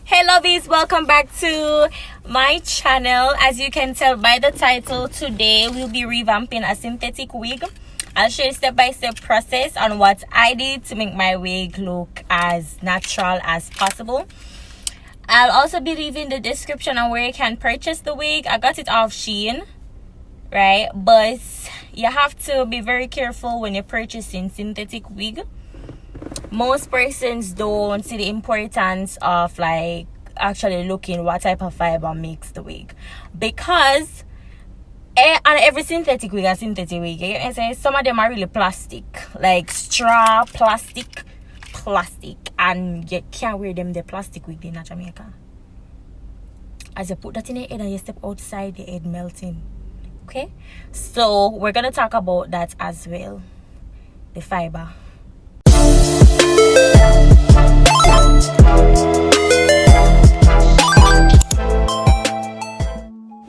Hey lovies, welcome back to my channel. As you can tell by the title, today we'll be revamping a synthetic wig. I'll show you step-by-step process on what I did to make my wig look as natural as possible. I'll also be leaving the description on where you can purchase the wig. I got it off SHEIN, right? But you have to be very careful when you're purchasing synthetic wig. Most persons don't see the importance of like actually looking what type of fiber makes the wig, because and every synthetic wig, some of them are really plastic, like straw plastic, and you can't wear them the plastic wig in Jamaica. As you put that in your head and you step outside, the head melting. Okay, so we're gonna talk about that as well, the fiber.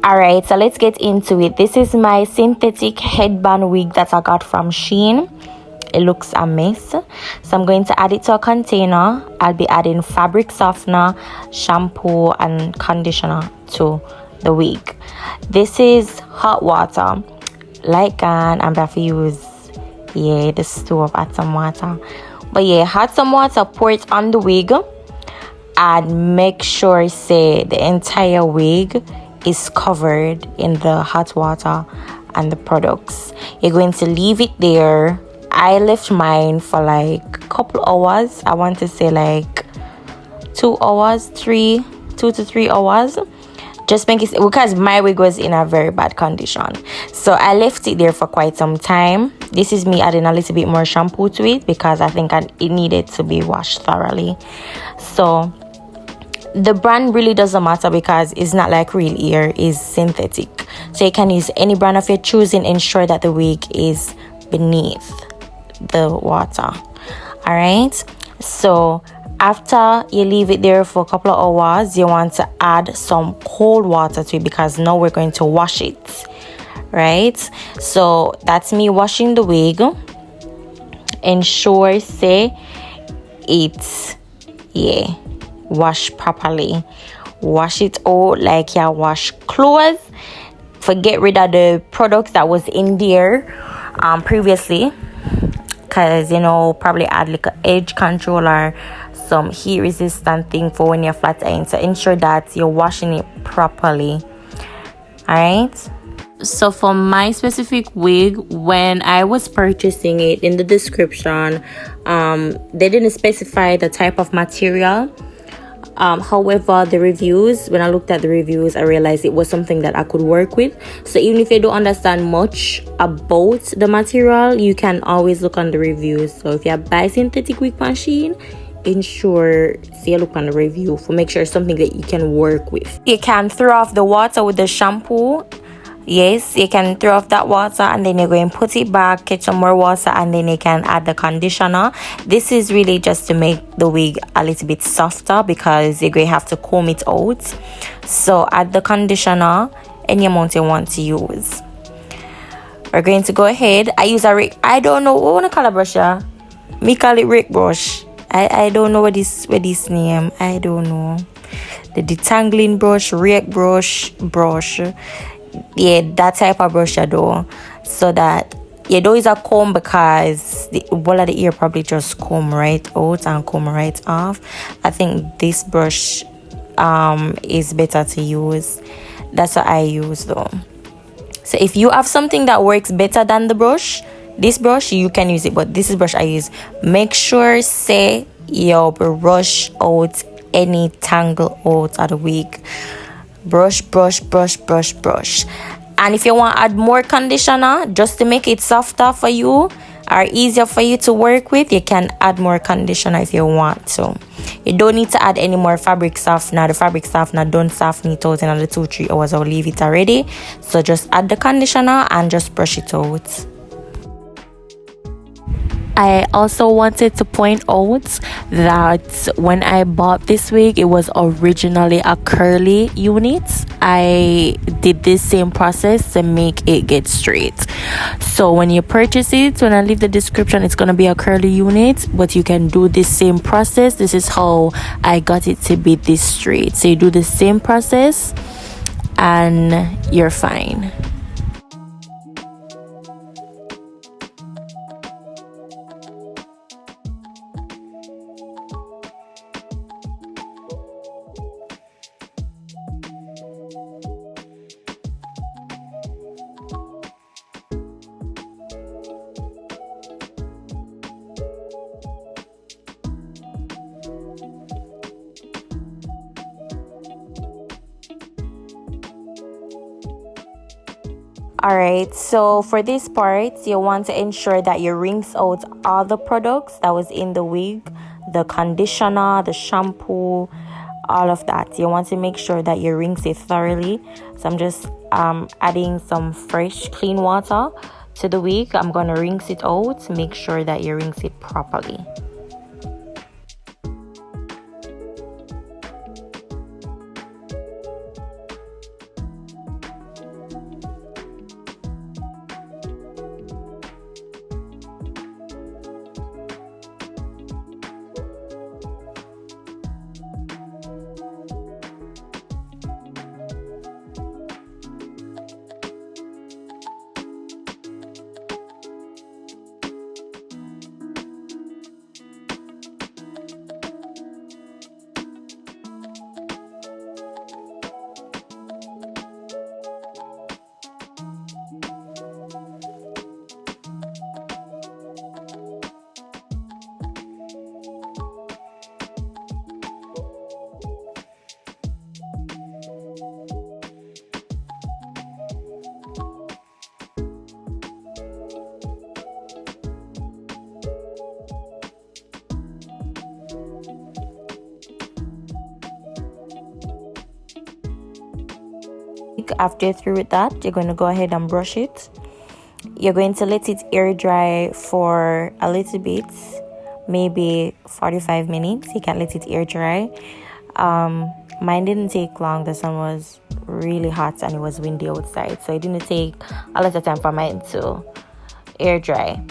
Alright, so let's get into it. This is my synthetic headband wig that I got from SHEIN. It looks a mess, so I'm going to add it to a container. I'll be adding fabric softener, shampoo and conditioner to the wig. This is hot water, like I'm going to use the stove, add some water. But yeah, add some water, pour it on the wig, and make sure say the entire wig is covered in the hot water and the products. You're going to leave it there. I left mine for like a couple hours. I want to say like 2 hours, 2 to 3 hours. Just make it, because my wig was in a very bad condition, so I left it there for quite some time. This is me adding a little bit more shampoo to it because I think it needed to be washed thoroughly. So the brand really doesn't matter because it's not like real hair, is synthetic, so you can use any brand of your choosing. Ensure that the wig is beneath the water. All right, so after you leave it there for a couple of hours, you want to add some cold water to it because now we're going to wash it, right? So that's me washing the wig. Ensure say it's wash properly. Wash it out like you wash clothes. Get rid of the products that was in there previously, because probably add like an edge controller, some heat resistant thing for when you're flat iron. So ensure that you're washing it properly. All right, so for my specific wig, when I was purchasing it, in the description they didn't specify the type of material. However, the reviews, when I looked at the reviews, I realized it was something that I could work with. So even if you don't understand much about the material, you can always look on the reviews. So if you buy synthetic wig from SHEIN, ensure you look on the review for make sure it's something that you can work with. You can throw off the water with the shampoo. Yes, you can throw off that water and then you're going to put it back, get some more water, and then you can add the conditioner. This is really just to make the wig a little bit softer because you're going to have to comb it out. So add the conditioner any amount you want to use. We're going to go ahead. I use a rake. I don't know what I want to call a brush. Me call it rake brush. I don't know what this name. I don't know. The detangling brush, rake brush. Yeah, that type of brush I do, so that you do is a comb, because the whole of the ear probably just comb right out and comb right off. I think this brush is better to use. That's what I use though. So if you have something that works better than this brush, you can use it, but this is brush I use. Make sure say you brush out any tangle out of the wig. Brush. And if you want to add more conditioner just to make it softer for you or easier for you to work with, you can add more conditioner if you want to. You don't need to add any more fabric softener. The fabric softener don't soften it out in another 2-3 hours. I'll leave it already. So just add the conditioner and just brush it out. I also wanted to point out that when I bought this wig, it was originally a curly unit. I did this same process to make it get straight. So when you purchase it, when I leave the description, it's gonna be a curly unit, but you can do this same process. This is how I got it to be this straight. So you do the same process and you're fine. Alright, so for this part, you want to ensure that you rinse out all the products that was in the wig, the conditioner, the shampoo, all of that. You want to make sure that you rinse it thoroughly. So I'm just adding some fresh clean water to the wig. I'm going to rinse it out, make sure that you rinse it properly. After you're through with that, you're going to go ahead and brush it. You're going to let it air dry for a little bit, maybe 45 minutes. You can let it air dry. Mine didn't take long. The sun was really hot and it was windy outside, so it didn't take a lot of time for mine to air dry.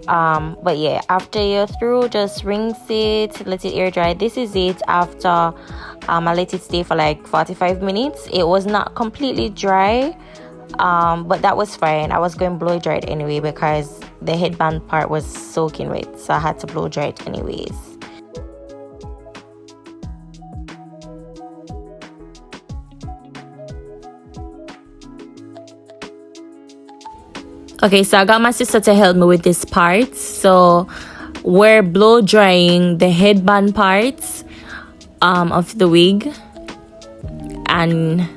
But yeah, after you're through, just rinse it, let it air dry. This is it after I let it stay for like 45 minutes. It was not completely dry, but that was fine. I was going blow dry it anyway because the headband part was soaking wet, so I had to blow dry it anyways. Okay, so I got my sister to help me with this part. So we're blow drying the headband parts of the wig, and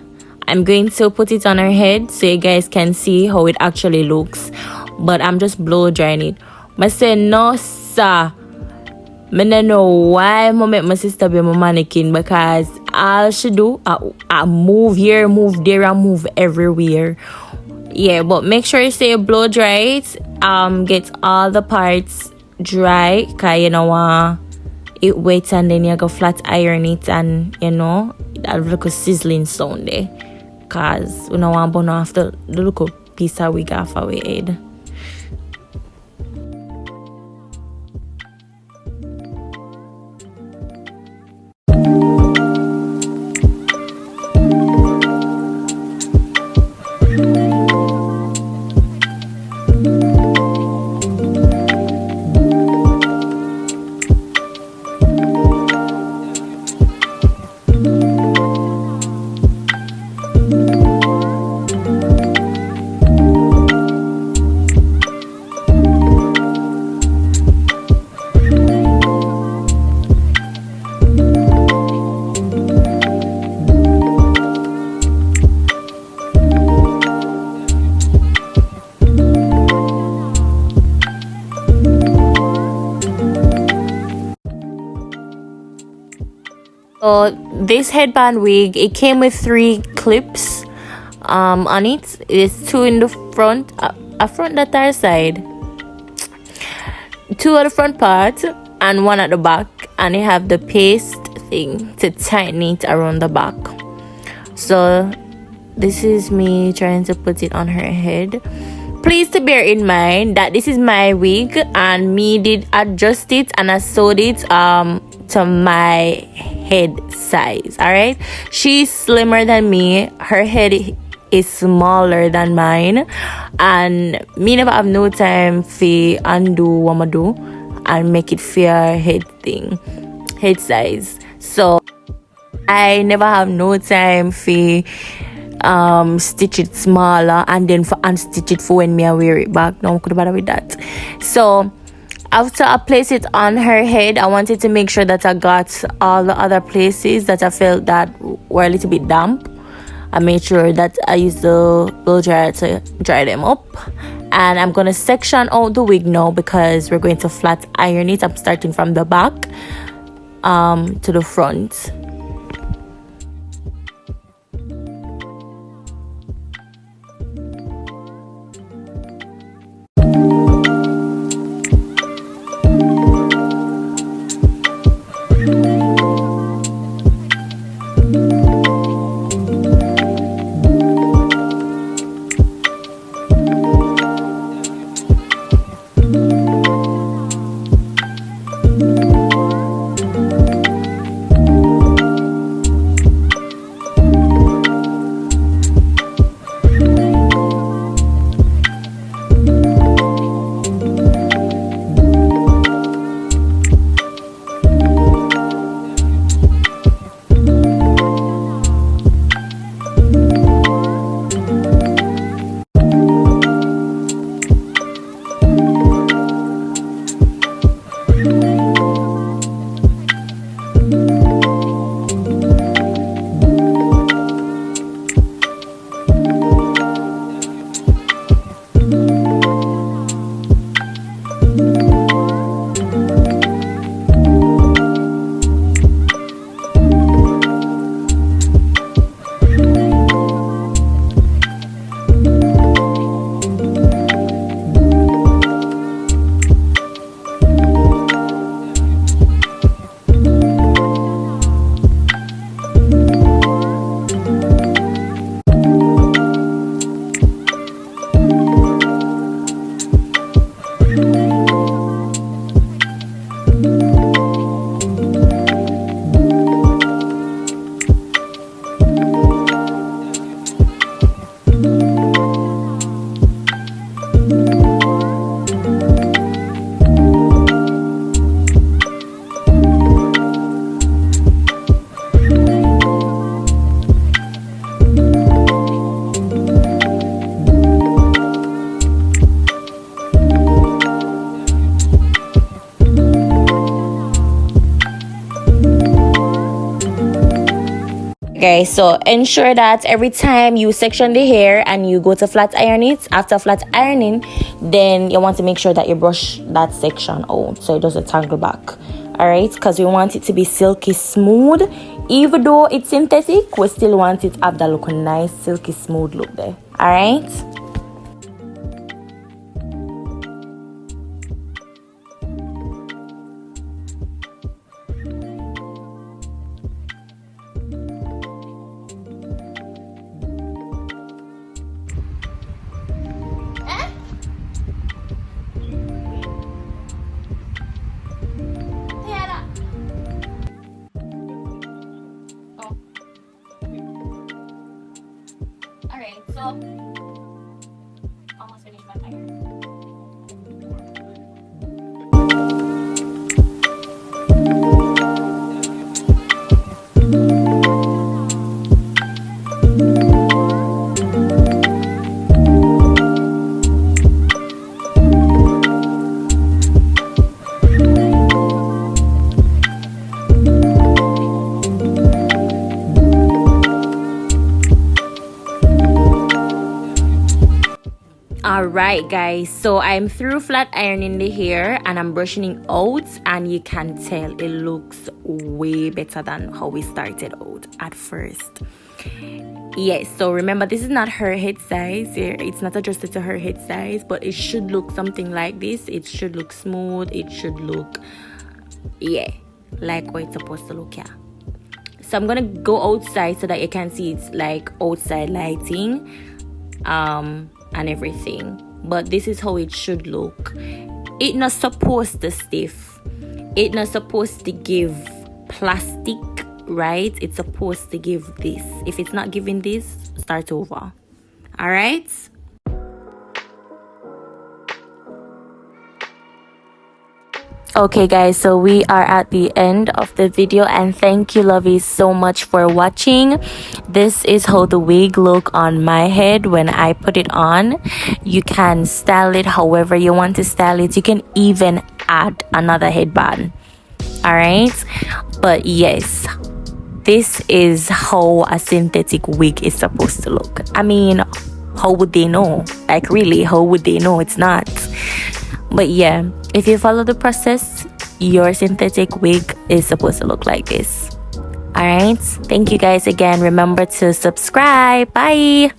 I'm going to put it on her head so you guys can see how it actually looks, but I'm just blow drying it. I say no sir, I don't know why I make my sister be my mannequin, because all she do I move here, move there, and move everywhere. Yeah, but make sure you say blow dry it. Get all the parts dry, cause you know it wet, and then you go flat iron it, and you know that little sizzling sound there, cause we don't want to burn off the little piece of wig off our head. So this headband wig, it came with 3 clips on it. It's 2 in the front, a front that are side, two at the front part and one at the back, and you have the paste thing to tighten it around the back. So this is me trying to put it on her head. Please to bear in mind that this is my wig and me did adjust it and I sewed it to my head size. All right, she's slimmer than me, her head is smaller than mine, and me never have no time to undo what I do and make it fair head size. So I never have no time for stitch it smaller and then for unstitch it for when me I wear it back. No, I could bother with that. So after I place it on her head, I wanted to make sure that I got all the other places that I felt that were a little bit damp. I made sure that I used the blow dryer to dry them up, and I'm gonna section out the wig now because we're going to flat iron it. I'm starting from the back to the front. Guys, so ensure that every time you section the hair and you go to flat iron it, after flat ironing, then you want to make sure that you brush that section out so it doesn't tangle back. All right, because we want it to be silky smooth. Even though it's synthetic, we still want it to have that look nice silky smooth look there. All right. Alright, so almost finished my fire. Alright guys, so I'm through flat ironing the hair and I'm brushing it out, and you can tell it looks way better than how we started out at first. Yes, so remember, this is not her head size. It's not adjusted to her head size, but it should look something like this. It should look smooth. It should look, yeah, like what it's supposed to look. Yeah. So I'm gonna go outside so that you can see it's like outside lighting and everything. But this is how it should look. It's not supposed to stiff. It's not supposed to give plastic, right? It's supposed to give this. If it's not giving this, start over. All right. Okay guys, so we are at the end of the video, and thank you lovies so much for watching. This is how the wig look on my head when I put it on. You can style it however you want to style it. You can even add another headband. All right, but yes, this is how a synthetic wig is supposed to look. I mean, how would they know? Like really, how would they know? It's not. But yeah, if you follow the process, your synthetic wig is supposed to look like this. All right, thank you guys again. Remember to subscribe. Bye.